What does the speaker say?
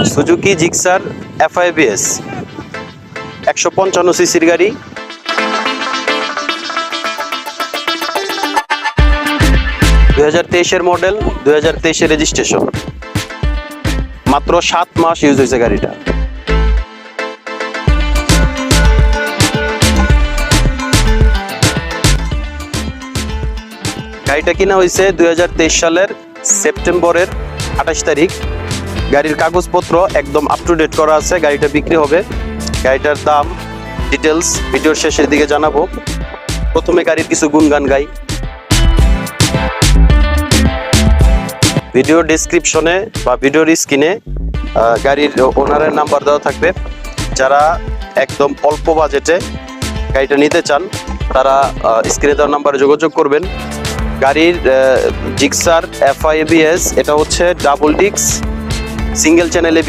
Suzuki Gixxer FIBS 155 সিসির গাড়ি। দুই 2023-এর মডেল, 2023-এর রেজিস্ট্রেশন। মাত্র 7 মাস ইউজ হয়েছে গাড়িটা। গাড়িটা কিনা হয়েছে 2023 সালের সেপ্টেম্বরের 28 তারিখ। গাড়ির কাগজপত্র একদম আপ টু ডেট করা আছে। গাড়িটা বিক্রি হবে। গাড়িটার দাম, ডিটেলস ভিডিওর শেষের দিকে জানাবো। প্রথমে গাড়ির কিছু গুণগান গাই। ভিডিও ডেসক্রিপশনে বা ভিডিওর স্ক্রিনে গাড়ির ওনারের নাম্বার দেওয়া থাকবে। যারা একদম অল্প বাজেটে গাড়িটা নিতে চান তারা স্ক্রিনে দেওয়া নাম্বারে যোগাযোগ করবেন। গাড়ির জিক্সার FIBS, এটা হচ্ছে ডাবল ডিস্ক সিঙ্গেল চ্যানেলে